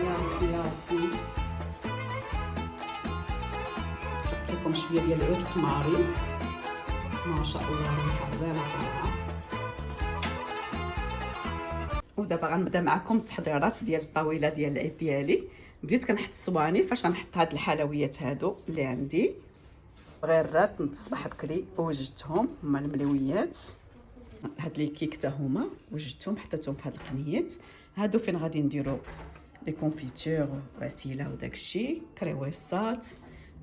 يا ربي يا ربي. جبت لكم شويه ديال العود القماري، ما شاء الله ريحه زينه طالعه. ودابا غنبدا معكم التحضيرات ديال الطاوله ديال العيد ديالي. بديت كنحط الصواني. فاش غنحط هاد الحلويات هادو اللي عندي، غيرات من الصباح بكري وجدتهم هما الملويات. هاد لي كيك حتى هما وجدتهم حطيتهم في هاد القنيات هادو فين غادي نديرو لي كونفيتور وغسيله وداكشي كريويصات.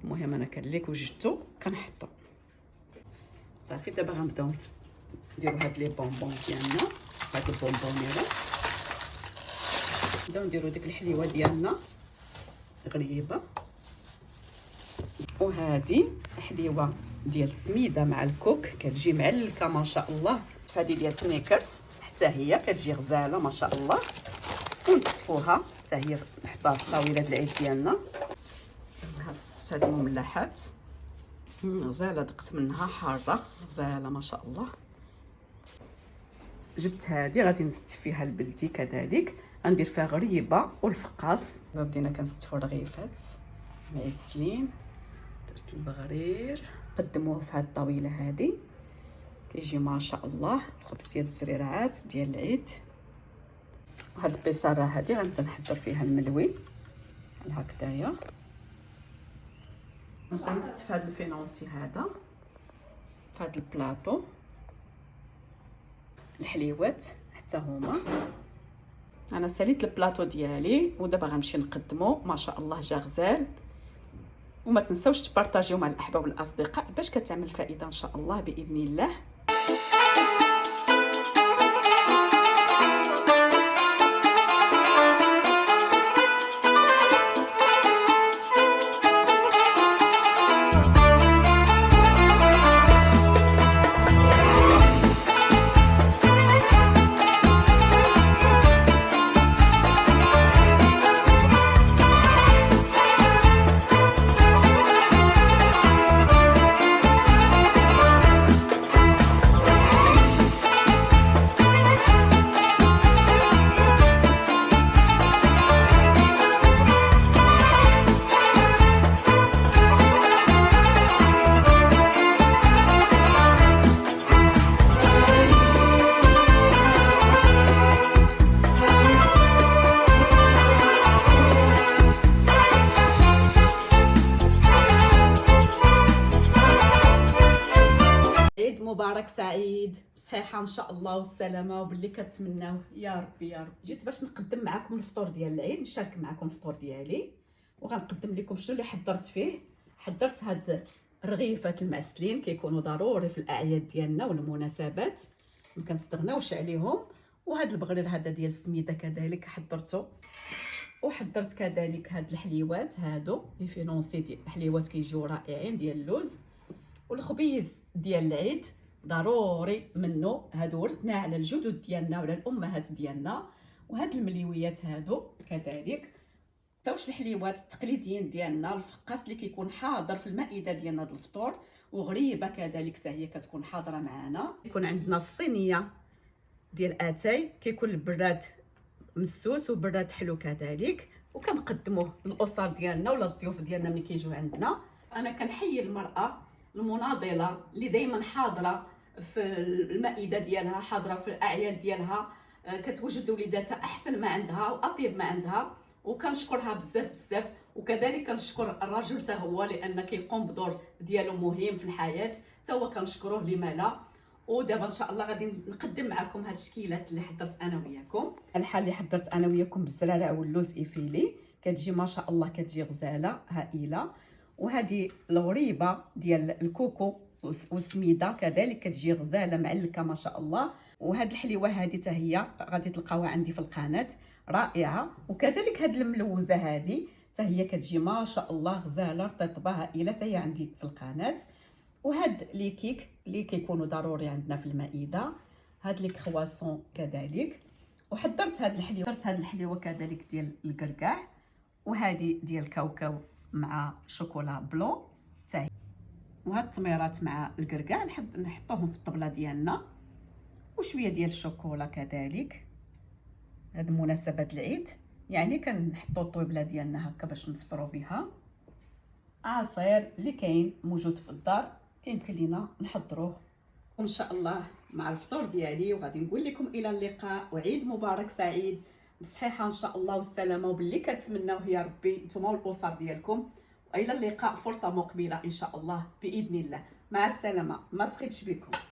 المهم انا كنليك وجدتو كنحطو صافي. دابا غنبداو نديرو هاد لي بونبون ديالنا، هاد البونبونيرات. نبداو نديرو ديك الحليوه ديالنا غريبه. وهادي حليوه ديال السميده مع الكوك كتجي معلكه ما شاء الله. فهادي ديال سنيكرز حتى هي كتجي غزاله ما شاء الله. ونستفوها حتى هي نحطوها في طاوله العيد ديالنا. ها استفت هاد المملحات غزاله، دقت منها حاره غزاله ما شاء الله. جبت هادي غادي نستف فيها البلدي كذلك، غندير فيها غريبه والفقاص. بدينا كنستفوا الرغيفات معسلين. درت البغرير قدموه في هاد الطاوله هادي كيجي ما شاء الله. الخبز ديال الزريرعات ديال العيد. وهاد البيصاره هادي غنبدا نحضر فيها الملوي بحال هكذايا. غنستف هاد الفينونسي هذا في هاد البلاطو. الحليوات حتى هما انا ساليت البلاطو ديالي ودابا غنمشي نقدمو. ما شاء الله جا غزال. وما تنساوش تبارطاجيو مع الاحباب والاصدقاء باش كتعمل فائده ان شاء الله باذن الله. مبارك سعيد بصحيحه ان شاء الله والسلامه وباللي كتمناوه يا ربي يا رب. جيت باش نقدم معكم الفطور ديال العيد، نشارك معكم الفطور ديالي وغنقدم لكم شنو اللي حضرت فيه. حضرت هاد الرغيفات المعسلين كيكونوا ضروري في الاعياد ديالنا والمناسبات، ما كنستغناوش عليهم. وهاد البغرير هذا ديال السميده كذلك حضرته. وحضرت كذلك هاد الحليوات هادو لي فينونسي ديال الحليوات كيجيو رائعين ديال اللوز. والخبيز ديال العيد ضروري منه، هادو ورثنا على الجدود ديالنا وعلى الامهات ديالنا. وهاد المليويات هادو كذلك. تاوش الحليوات التقليديين ديالنا، الفقاس اللي كيكون حاضر في المائده ديالنا د الفطور. وغريبه كذلك حتى هي كتكون حاضره معنا. يكون عندنا الصينيه ديال اتاي كيكون البراد مسوس وبراد حلو كذلك. وكنقدموه للاسر ديالنا ولا الضيوف ديالنا ملي كيجيو عندنا. انا كنحيي المراه المناضله اللي دائما حاضره في المائده ديالها، حاضره في الاعياد ديالها، كتوجد وليداتها احسن ما عندها واطيب ما عندها. وكنشكرها بزاف بزاف. وكذلك كنشكر الرجل حتى هو لان كيقوم بدور ديالو مهم في الحياه، حتى هو كنشكروه لما لا. ودابا ان شاء الله غادي نقدم معكم هاد الشكيلات اللي حضرت انا وياكم. الحال اللي حضرت انا وياكم بالزرارع واللوز ايفيلي كتجي ما شاء الله كتجي غزاله هائله. وهذه الغريبه ديال الكوكو والسميده كذلك كتجي غزاله معلكه ما شاء الله. وهاد الحليوه هذه حتى هي غادي تلقاوها عندي في القناه رائعه. وكذلك هاد الملوزه هذه حتى هي كتجي ما شاء الله غزاله رطيبه هائله حتى هي عندي في القناه. وهاد لي كيك اللي كيكونوا ضروري عندنا في المائده، هاد لي كرواسون كذلك. وحضرت هاد الحليوه، حضرت هاد الحليوه كذلك ديال الكركاع. وهذه ديال الكاوكاو مع شوكولا بلون تاعي. وهاد التميرات مع الكركاع نحطوهم في الطبله ديالنا. وشويه ديال الشوكولا كذلك. هاد مناسبه العيد يعني كنحطوا الطويبله ديالنا هكا باش نفطروا بها. عصير اللي كاين موجود في الدار كيمكن لينا نحضروه ان شاء الله مع الفطور ديالي. وغادي نقول لكم الى اللقاء وعيد مبارك سعيد بصحيحه ان شاء الله والسلامه، وباللي كتمناوه يا ربي نتوما والاسر ديالكم. والى اللقاء فرصه مقبله ان شاء الله باذن الله. مع السلامه، ما سخيتش بكم.